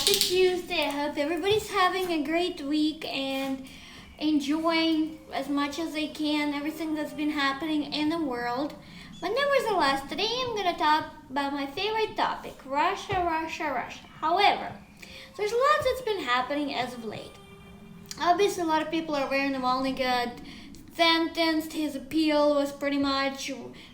Happy Tuesday. I hope everybody's having a great week and enjoying as much as they can everything that's been happening in the world. But nevertheless, today I'm going to talk about my favorite topic, Russia. However, there's lots that's been happening as of late. Obviously, a lot of people are aware Navalny got sentenced. His appeal was pretty much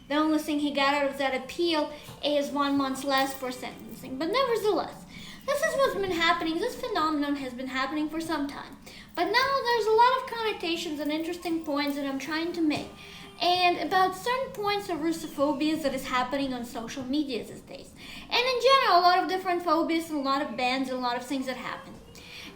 the only thing he got out of that appeal is 1 month less for sentencing. But nevertheless, this is what's been happening. This phenomenon has been happening for some time. But now there's a lot of connotations and interesting points that I'm trying to make. And about certain points of Russophobia that is happening on social media these days. And in general, a lot of different phobias and a lot of bans and a lot of things that happen.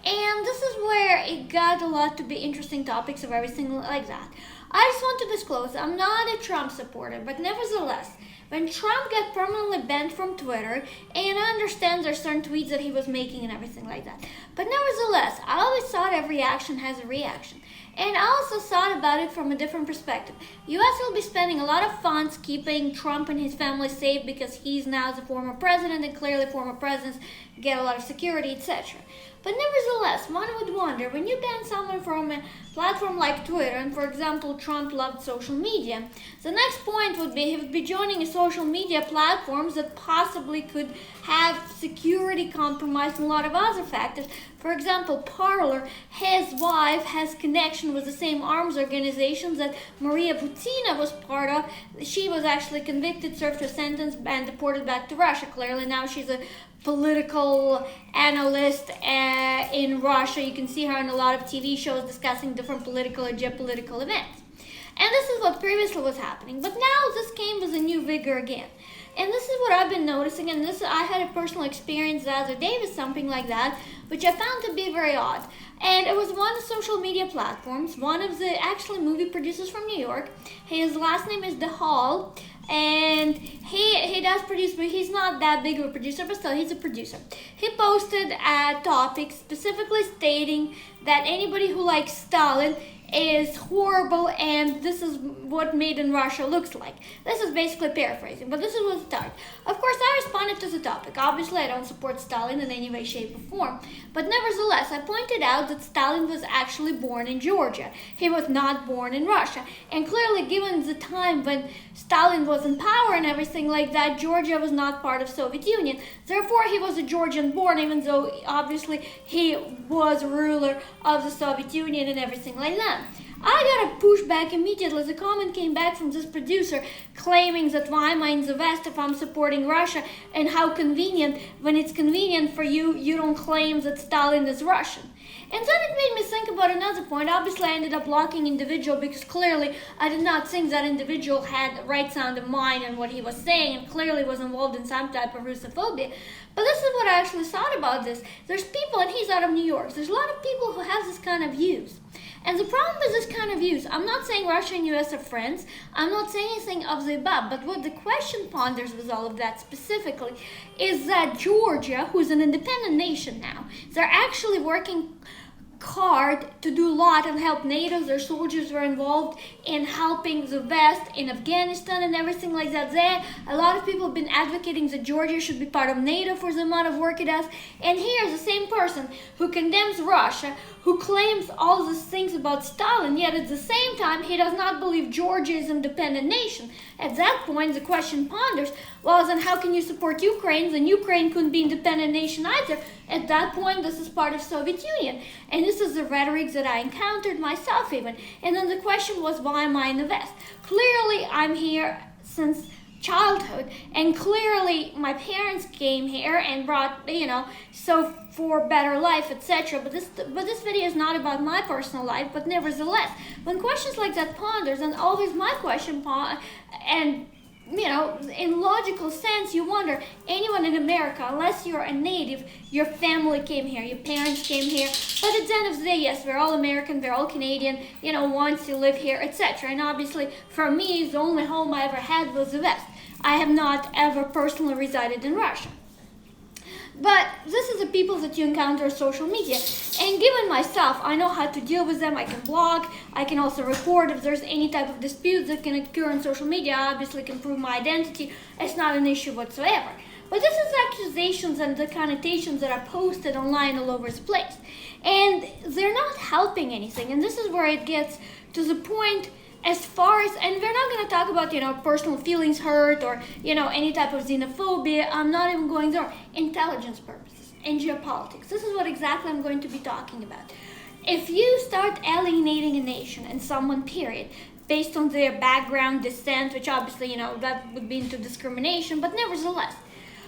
And this is where it got a lot to be interesting topics of everything like that. I just want to disclose, I'm not a Trump supporter, but nevertheless, when Trump got permanently banned from Twitter, and I understand there's certain tweets that he was making and everything like that, but nevertheless, I always thought every action has a reaction. And I also thought about it from a different perspective. U.S. will be spending a lot of funds keeping Trump and his family safe because he's now the former president, and clearly former presidents get a lot of security, etc. But nevertheless, one would wonder, when you ban someone from a platform like Twitter, and for example, Trump loved social media, the next point would be he would be joining a social media platforms that possibly could have security compromised and a lot of other factors. For example, Parler, his wife has connection with the same arms organizations that Maria Butina was part of. She was actually convicted, served her sentence, and deported back to Russia. Clearly now she's a political analyst in Russia. You can see her on a lot of TV shows discussing different political and geopolitical events. And this is what previously was happening. But now this came with a new vigor again. And this is what I've been noticing, and I had a personal experience the other day with something like that, which I found to be very odd. And it was one of the social media platforms, one of the actually movie producers from New York. His last name is DeHall, and he does produce, but he's not that big of a producer, but still, he's a producer. He posted a topic specifically stating that anybody who likes Stalin is horrible, and this is what made in Russia looks like. This is basically paraphrasing, but this is what it started. Of course, I responded to the topic. Obviously, I don't support Stalin in any way, shape, or form. But nevertheless, I pointed out that Stalin was actually born in Georgia. He was not born in Russia. And clearly, given the time when Stalin was in power and everything like that, Georgia was not part of Soviet Union. Therefore, he was a Georgian born, even though obviously he was ruler of the Soviet Union and everything like that. I got a pushback immediately. The comment came back from this producer claiming that why am I in the West if I'm supporting Russia, and how convenient, when it's convenient for you, you don't claim that Stalin is Russian. And then it made me think about another point. Obviously, I ended up blocking individual because clearly I did not think that individual had the right sound of mind and what he was saying, and clearly was involved in some type of Russophobia. But this is what I actually thought about this. There's people, and he's out of New York, there's a lot of people who have this kind of views. And the problem with this kind of views, I'm not saying Russia and US are friends, I'm not saying anything of the above, but what the question ponders with all of that specifically is that Georgia, who's an independent nation now, they're actually working hard to do a lot and help NATO. Their soldiers were involved in helping the West in Afghanistan and everything like that there. A lot of people have been advocating that Georgia should be part of NATO for the amount of work it does. And here's the same person who condemns Russia, who claims all these things about Stalin, yet at the same time he does not believe Georgia is an independent nation. At that point, the question ponders, well, then how can you support Ukraine? Then Ukraine couldn't be an independent nation either. At that point, this is part of Soviet Union. And this is the rhetoric that I encountered myself even. And then the question was, why am I in the West? Clearly, I'm here since childhood, and clearly my parents came here and brought, so for better life, etc. But this video is not about my personal life, but nevertheless, when questions like that ponders, and always my question and in logical sense, you wonder, anyone in America, unless you're a native, your family came here, your parents came here, but at the end of the day, yes, we're all American, we're all Canadian, once you live here, etc. And obviously, for me, the only home I ever had was the West. I have not ever personally resided in Russia. But this is the people that you encounter on social media. And given myself, I know how to deal with them. I can blog. I can also report if there's any type of dispute that can occur on social media. I obviously can prove my identity. It's not an issue whatsoever. But this is accusations and the connotations that are posted online all over the place. And they're not helping anything. And this is where it gets to the point as far as, and we're not going to talk about, personal feelings hurt or, any type of xenophobia. I'm not even going there. Intelligence purposes and geopolitics. This is what exactly I'm going to be talking about. If you start alienating a nation and someone, period, based on their background, descent, which obviously, that would be into discrimination, but nevertheless,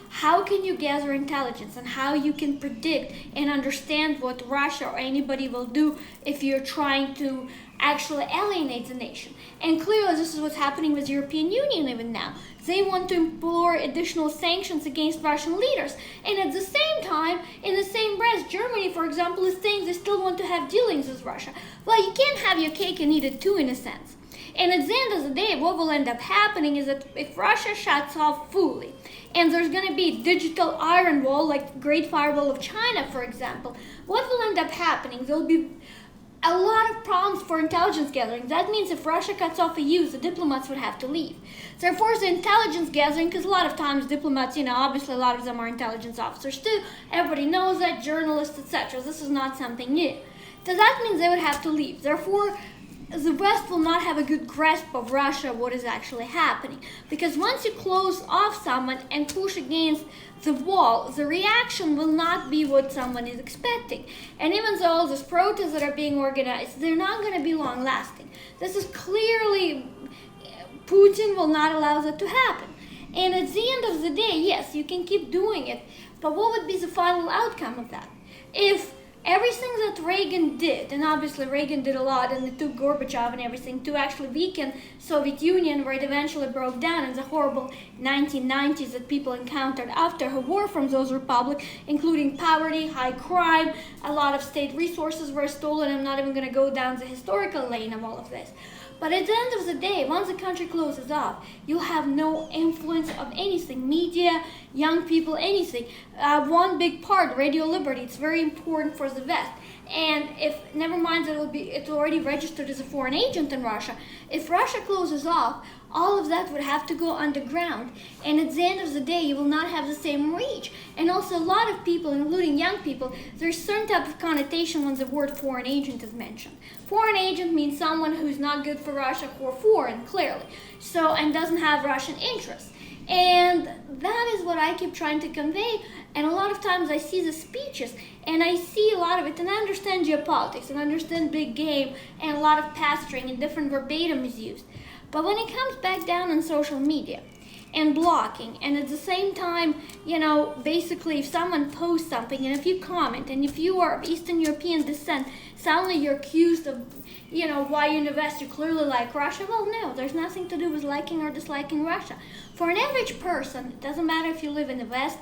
how can you gather intelligence and how you can predict and understand what Russia or anybody will do if you're trying to actually alienate the nation? And clearly this is what's happening with the European Union even now. They want to implore additional sanctions against Russian leaders. And at the same time, in the same breath, Germany, for example, is saying they still want to have dealings with Russia. Well, you can't have your cake and eat it too, in a sense. And at the end of the day, what will end up happening is that if Russia shuts off fully, and there's going to be a digital iron wall, like Great Firewall of China, for example, what will end up happening? There'll be a lot of problems for intelligence gathering. That means if Russia cuts off EU, the diplomats would have to leave. Therefore, the intelligence gathering, because a lot of times diplomats, obviously a lot of them are intelligence officers too. Everybody knows that, journalists, etc. This is not something new. So that means they would have to leave. Therefore, the West will not have a good grasp of Russia, what is actually happening. Because once you close off someone and push against the wall, the reaction will not be what someone is expecting. And even though all these protests that are being organized, they're not going to be long lasting. This is clearly, Putin will not allow that to happen. And at the end of the day, yes, you can keep doing it, but what would be the final outcome of that? If everything that Reagan did, and obviously Reagan did a lot, and it took Gorbachev and everything to actually weaken Soviet Union, where it eventually broke down in the horrible 1990s that people encountered after her war from those republics, including poverty, high crime, a lot of state resources were stolen. I'm not even going to go down the historical lane of all of this. But at the end of the day, once the country closes off, you'll have no influence of anything. Media, young people, anything. One big part, radio liberty, it's very important for the West. And if, never mind that it's already registered as a foreign agent in Russia, if Russia closes off, all of that would have to go underground. And at the end of the day, you will not have the same reach. And also a lot of people, including young people, there's certain type of connotation when the word foreign agent is mentioned. Foreign agent means someone who's not good for Russia or foreign, clearly. So, and doesn't have Russian interests. And that is what I keep trying to convey. And a lot of times I see the speeches and I see a lot of it, and I understand geopolitics and I understand big game and a lot of pastoring and different verbatim is used. But when it comes back down on social media and blocking, and at the same time, basically if someone posts something and if you comment, and if you are of Eastern European descent, suddenly you're accused of, why you in the West, you clearly like Russia. Well, no, there's nothing to do with liking or disliking Russia. For an average person, it doesn't matter if you live in the West,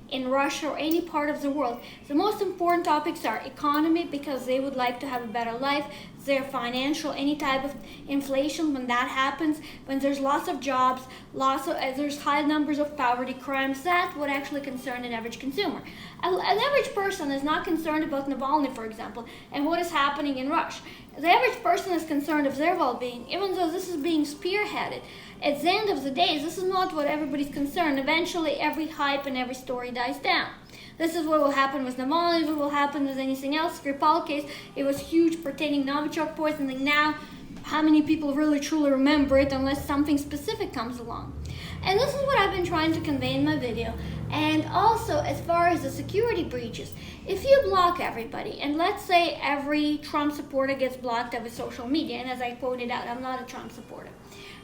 in Russia, or any part of the world, the most important topics are economy, because they would like to have a better life, their financial, any type of inflation, when that happens, when there's lots of jobs, there's high numbers of poverty, crimes, that would actually concern an average consumer. An average person is not concerned about Navalny, for example, and what is happening in Russia. The average person is concerned of their well-being, even though this is being spearheaded. At the end of the day, this is not what everybody's concerned. Eventually, every hype and every story dies down. This is what will happen with Navalny, what will happen with anything else. Skripal case, it was huge, pertaining Novichok poisoning. Now, how many people really truly remember it unless something specific comes along? And this is what I've been trying to convey in my video. And also, as far as the security breaches, if you block everybody, and let's say every Trump supporter gets blocked over social media, and as I pointed out, I'm not a Trump supporter.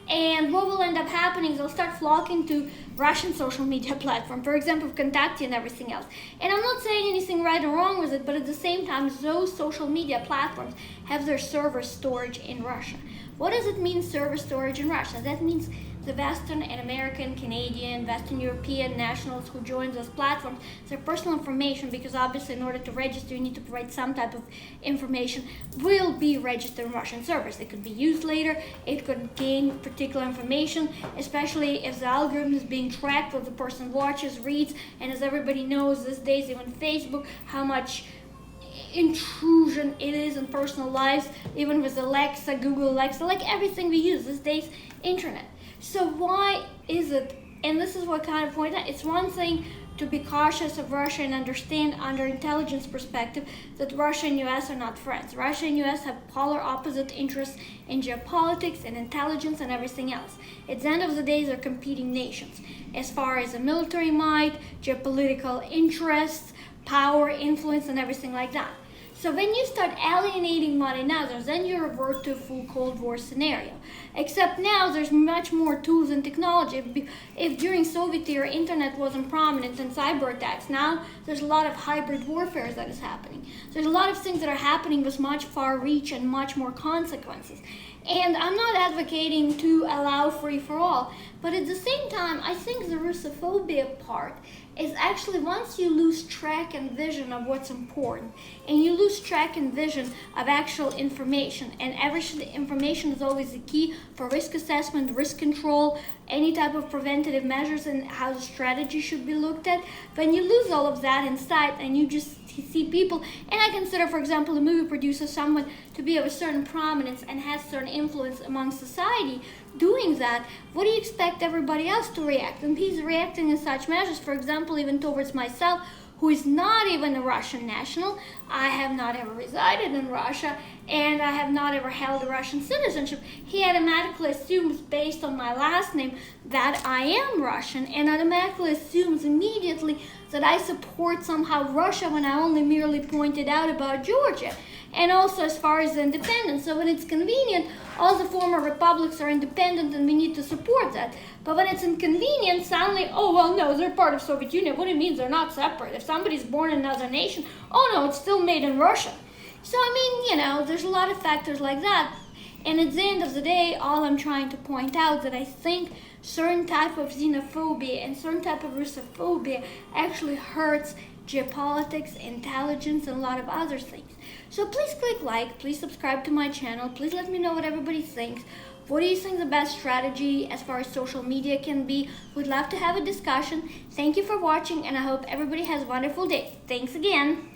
And what will end up happening is they'll start flocking to Russian social media platform, for example, Vkontakte and everything else. And I'm not saying anything right or wrong with it, but at the same time, those social media platforms have their server storage in Russia. What does it mean, server storage in Russia? That means the Western and American, Canadian, Western European nationals who join those platforms, their personal information, because obviously in order to register you need to provide some type of information, will be registered in Russian servers. It could be used later, it could gain particular information, especially if the algorithm is being tracked, what the person watches, reads, and as everybody knows these days, even Facebook, how much intrusion it is in personal lives, even with Alexa, Google Alexa, like everything we use these days, internet. So why is it, and this is what kind of point out, it's one thing to be cautious of Russia and understand under intelligence perspective that Russia and US are not friends. Russia and US have polar opposite interests in geopolitics and intelligence and everything else. At the end of the day, they're competing nations as far as the military might, geopolitical interests, power, influence, and everything like that. So when you start alienating one another, then you revert to a full Cold War scenario. Except now there's much more tools and technology. If during Soviet era internet wasn't prominent in cyber attacks, now there's a lot of hybrid warfare that is happening. There's a lot of things that are happening with much far reach and much more consequences. And I'm not advocating to allow free for all, but at the same time, I think the Russophobia part is actually once you lose track and vision of what's important, and you lose track and vision of actual information, and information is always the key for risk assessment, risk control, any type of preventative measures, and how the strategy should be looked at. When you lose all of that in sight and you just see people, and I consider, for example, a movie producer someone to be of a certain prominence and has certain influence among society, doing that, what do you expect everybody else to react? And he's reacting in such measures, for example, even towards myself, who is not even a Russian national. I have not ever resided in Russia, and I have not ever held a Russian citizenship. He automatically assumes, based on my last name, that I am Russian, and automatically assumes immediately that I support somehow Russia when I only merely pointed out about Georgia. And also as far as the independence. So when it's convenient, all the former republics are independent and we need to support that. But when it's inconvenient, suddenly, oh, well, no, they're part of Soviet Union. What it means, they're not separate. If somebody's born in another nation, oh, no, it's still made in Russia. So, I mean, there's a lot of factors like that. And at the end of the day, all I'm trying to point out that I think certain type of xenophobia and certain type of Russophobia actually hurts geopolitics, intelligence, and a lot of other things. So please click like, please subscribe to my channel, please let me know what everybody thinks. What do you think the best strategy as far as social media can be? We'd love to have a discussion. Thank you for watching, and I hope everybody has a wonderful day. Thanks again.